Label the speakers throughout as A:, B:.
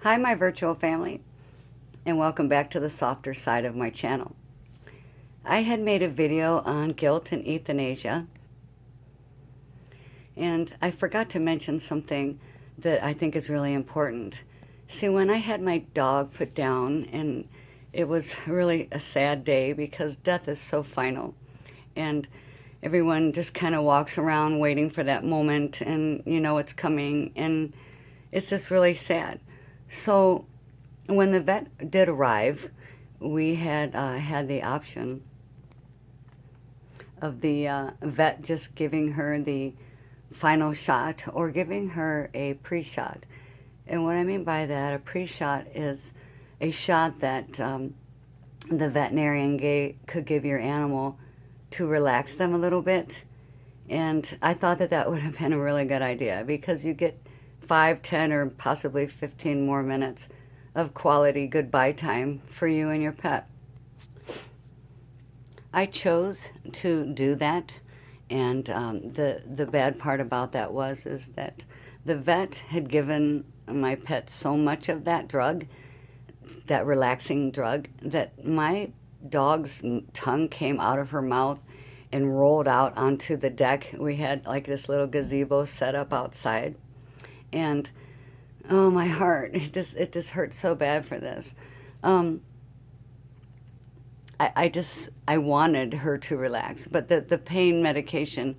A: Hi, my virtual family, and welcome back to the softer side of my channel. I had made a video on guilt and euthanasia, and I forgot to mention something that I think is really important. See, when I had my dog put down, and it was really a sad day because death is so final, and everyone just kind of walks around waiting for that moment, and you know it's coming, and it's just really sad. So when the vet did arrive, we had the option of the vet just giving her the final shot or giving her a pre-shot. And what I mean by that, a pre-shot is a shot that the veterinarian could give your animal to relax them a little bit. And I thought that that would have been a really good idea because you get 5, 10, or possibly 15 more minutes of quality goodbye time for you and your pet. I chose to do that, and the bad part about that is that the vet had given my pet so much of that drug, that relaxing drug, that my dog's tongue came out of her mouth and rolled out onto the deck. We had like this little gazebo set up outside, and oh, my heart, it just hurt so bad for this. Um, I wanted her to relax, but the pain medication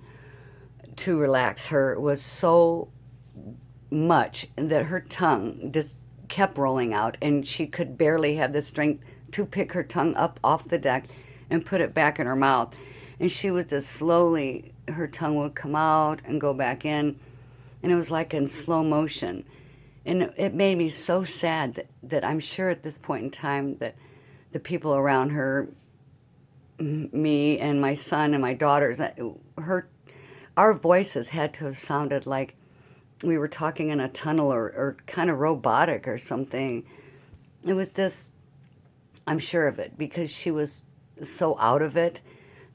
A: to relax her was so much that her tongue just kept rolling out, and she could barely have the strength to pick her tongue up off the deck and put it back in her mouth. And she was just slowly, her tongue would come out and go back in, and it was like in slow motion. And it made me so sad that I'm sure at this point in time that the people around her, me and my son and my daughters, our voices had to have sounded like we were talking in a tunnel or kind of robotic or something. It was just, I'm sure of it, because she was so out of it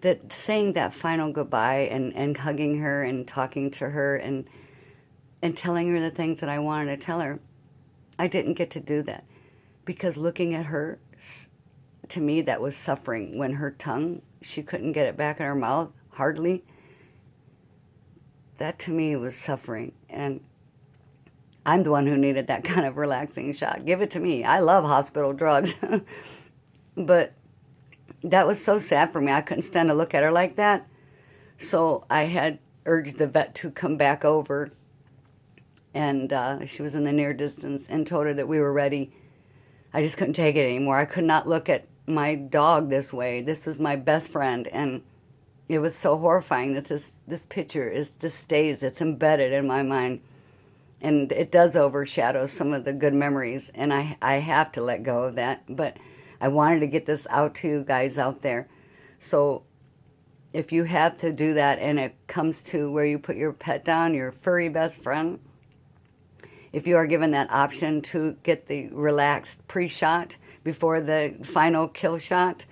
A: that saying that final goodbye and hugging her and talking to her and telling her the things that I wanted to tell her, I didn't get to do that. Because looking at her, to me, that was suffering. When her tongue, she couldn't get it back in her mouth, hardly. That to me was suffering. And I'm the one who needed that kind of relaxing shot. Give it to me. I love hospital drugs. But that was so sad for me. I couldn't stand to look at her like that. So I had urged the vet to come back over, and she was in the near distance, and told her that we were ready. I just couldn't take it anymore. I could not look at my dog this way. This was my best friend, and it was so horrifying that this picture just stays. It's embedded in my mind, and it does overshadow some of the good memories, and I have to let go of that. But I wanted to get this out to you guys out there. So if you have to do that and it comes to where you put your pet down, your furry best friend, if you are given that option to get the relaxed pre-shot before the final kill shot,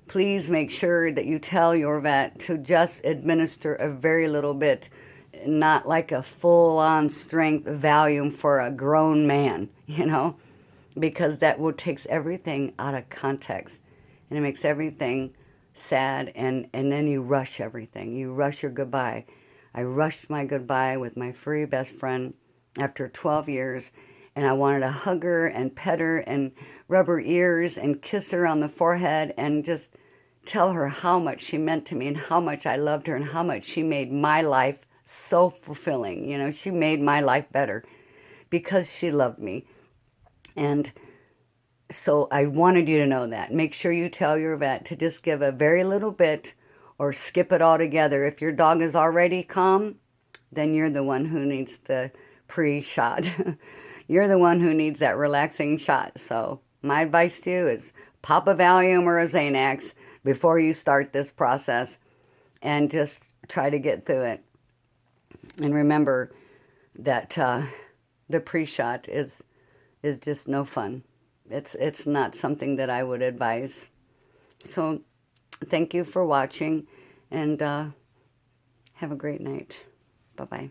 A: please make sure that you tell your vet to just administer a very little bit, not like a full-on strength Valium for a grown man, because that takes everything out of context, and it makes everything sad, and then you rush everything. You rush your goodbye. I rushed my goodbye with my furry best friend after 12 years, and I wanted to hug her and pet her and rub her ears and kiss her on the forehead and just tell her how much she meant to me and how much I loved her and how much she made my life so fulfilling. She made my life better because she loved me. And so I wanted you to know that. Make sure you tell your vet to just give a very little bit or skip it altogether. If your dog is already calm, then you're the one who needs the pre-shot. You're the one who needs that relaxing shot. So my advice to you is pop a Valium or a Xanax before you start this process and just try to get through it. And remember that the pre-shot is just no fun. It's not something that I would advise. So thank you for watching, and have a great night. Bye-bye.